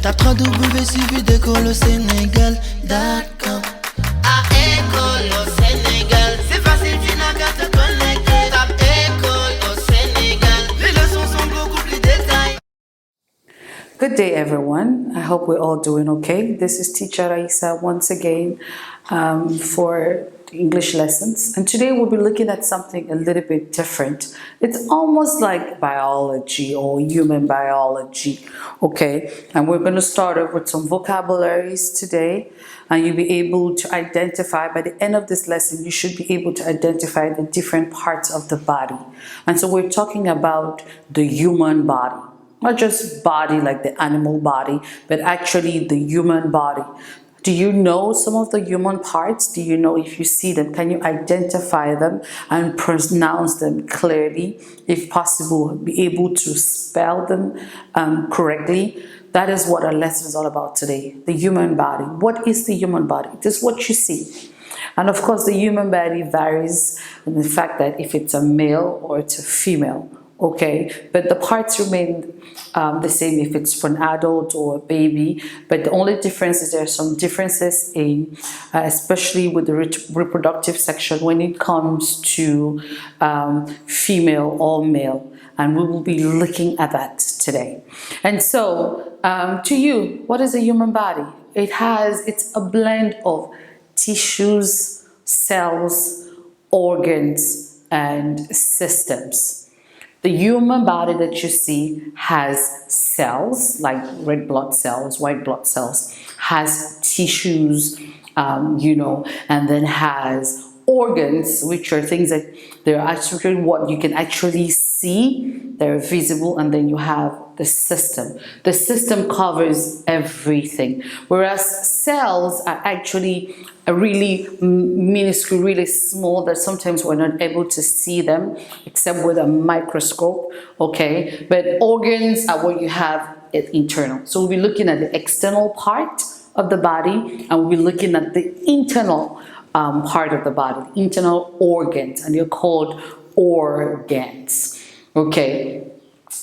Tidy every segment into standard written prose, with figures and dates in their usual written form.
Tape www.suividecolosénégal.com. À École au Sénégal, c'est facile, tu n'as qu'à te connecter. Tape École au Sénégal, les leçons sont beaucoup plus détaillées. Good day, everyone. I hope we're all doing okay. This is Teacher Raisa once again for English lessons. And today we'll be looking at something a little bit different. It's almost like biology or human biology, okay? And we're going to start off with some vocabularies today. And you'll be able to identify, by the end of this lesson, you should be able to identify the different parts of the body. And so we're talking about the human body. Not just body like the animal body, but actually the human body. Do you know some of the human parts? Do you know, if you see them, can you identify them and pronounce them clearly? If possible, be able to spell them correctly. That is what our lesson is all about today. The human body. What is the human body? This is what you see. And of course, the human body varies in the fact that if it's a male or it's a female. Okay, but the parts remain the same if it's for an adult or a baby, but the only difference is there are some differences in, especially with the reproductive section when it comes to female or male, and we will be looking at that today. And so, to you, what is a human body? It's a blend of tissues, cells, organs, and systems. The human body that you see has cells, like red blood cells, white blood cells, has tissues, and then has organs, which are things that they're actually what you can actually see, they're visible, and then you have the system. The system covers everything, whereas cells are actually really minuscule, really small, that sometimes we're not able to see them except with a microscope, okay? But organs are what you have internal. So we'll be looking at the external part of the body, and we'll be looking at the internal part of the body, internal organs, and they're called organs, okay?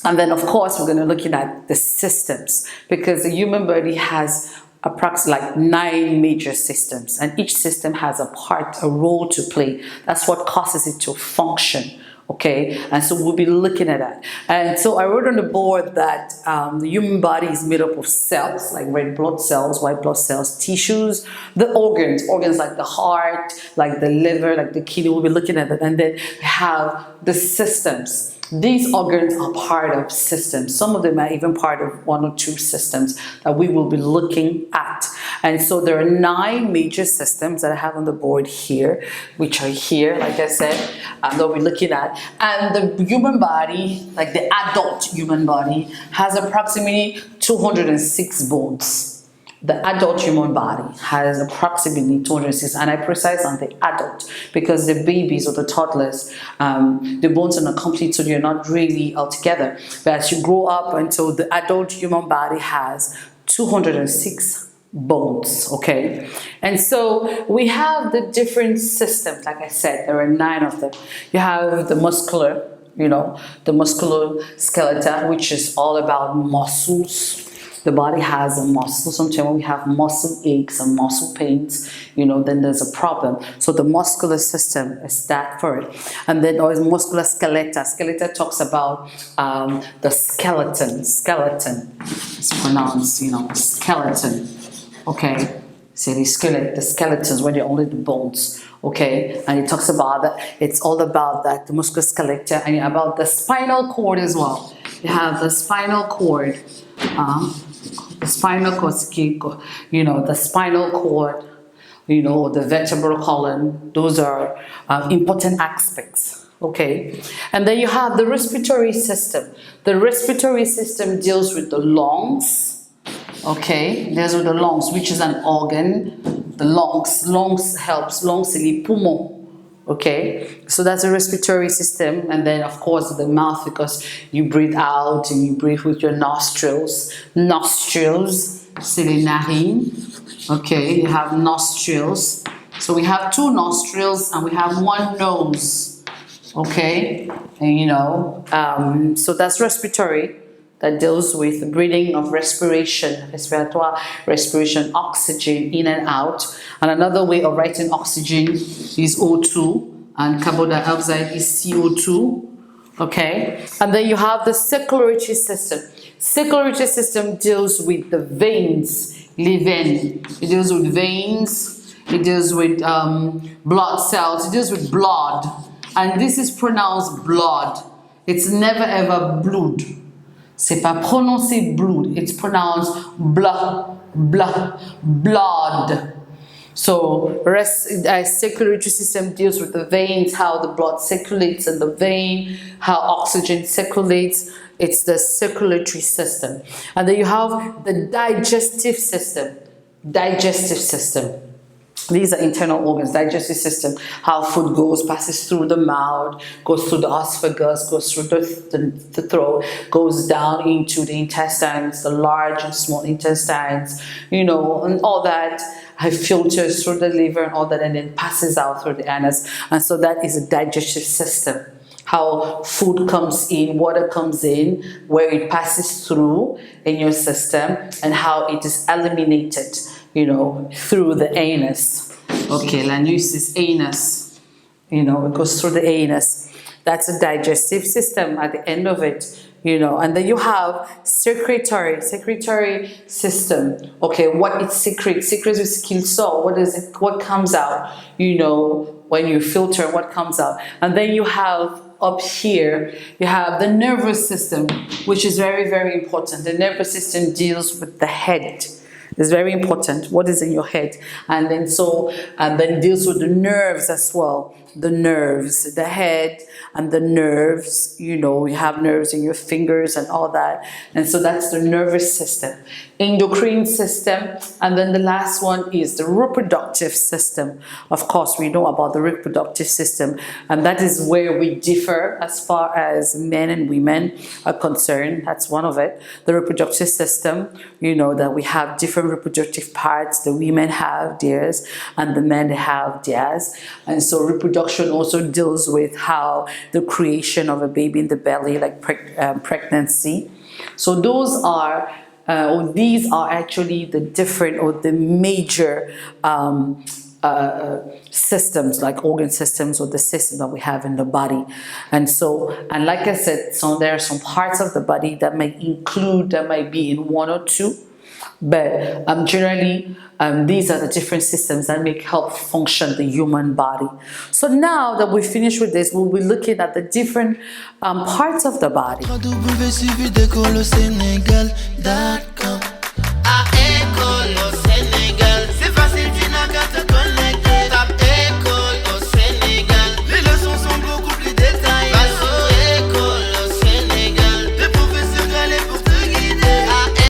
And then of course we're going to look at the systems, because the human body has approximately like 9 major systems, and each system has a role to play. That's what causes it to function, okay? And so we'll be looking at that. And so I wrote on the board that the human body is made up of cells, like red blood cells, white blood cells, tissues, the organs like the heart, like the liver, like the kidney. We'll be looking at that. And then we have the systems. These organs are part of systems. Some of them are even part of 1 or 2 systems that we will be looking at. And so there are 9 major systems that I have on the board here, which are here, like I said, that we're looking at. And the human body, like the adult human body, has approximately 206 bones. The adult human body has approximately 206, and I precise on the adult because the babies or the toddlers, the bones are not complete, so they're not really all together. But as you grow up until the adult human body has 206 bones, okay? And so we have the different systems. Like I said, there are 9 of them. You have the muscular, the musculoskeletal, which is all about muscles. The body has a muscle. Sometimes when we have muscle aches and muscle pains, then there's a problem. So the muscular system is that for it. And then there's muscular skeleton. Skeleton talks about the skeleton. Skeleton. It's pronounced, skeleton. Okay. So the skeletons, when they're only the bones. Okay. And it talks about that. It's all about that, the musculoskeleton, and about the spinal cord as well. You have the spinal cord. The spinal cord, the spinal cord, the vertebral column. Those are important aspects, okay? And then you have the respiratory system. The respiratory system deals with the lungs, okay? Deals with the lungs, which is an organ. The lungs helps, lungs, c'est les poumons. Okay, so that's the respiratory system. And then of course the mouth, because you breathe out and you breathe with your nostrils. Nostrils, c'est les narines. Okay, you have nostrils. So we have 2 nostrils and we have 1 nose. Okay, and so that's respiratory. that deals with breathing of respiration, respiratoire, respiration, oxygen in and out. And another way of writing oxygen is O2, and carbon dioxide is CO2. Okay, and then you have the circulatory system. Circulatory system deals with the veins, les veines. It deals with veins, it deals with blood cells, it deals with blood. And this is pronounced blood. It's never ever blood. C'est pas prononcé blood, it's pronounced blood, blood. So circulatory system deals with the veins, how the blood circulates in the vein, how oxygen circulates. It's the circulatory system. And then you have the digestive system. Digestive system. These are internal organs, digestive system, how food goes, passes through the mouth, goes through the esophagus, goes through the throat, goes down into the intestines, the large and small intestines, and all that filters through the liver and all that, and then passes out through the anus. And so that is a digestive system. How food comes in, water comes in, where it passes through in your system, and how it is eliminated, through the anus. Okay, l'anus is anus. It goes through the anus. That's a digestive system at the end of it. And then you have secretory system. Okay, what it secretes with skin salt. What comes out, when you filter, what comes out. And then you have up here, you have the nervous system, which is very, very important. The nervous system deals with the head. It's very important. What is in your head? And then deals with the nerves as well. The nerves, the head and the nerves, you have nerves in your fingers and all that. And so that's the nervous system. Endocrine system. And then the last one is the reproductive system. Of course, we know about the reproductive system. And that is where we differ as far as men and women are concerned. That's one of it. The reproductive system, that we have different reproductive parts. The women have theirs and the men have theirs. And so reproduction also deals with how the creation of a baby in the belly, like pregnancy. So these are actually the different or the major systems, like organ systems or the system that we have in the body. And like I said, there are some parts of the body that might be in one or two. But generally, these are the different systems that help function the human body. So now that we finished with this, we'll be looking at the different parts of the body.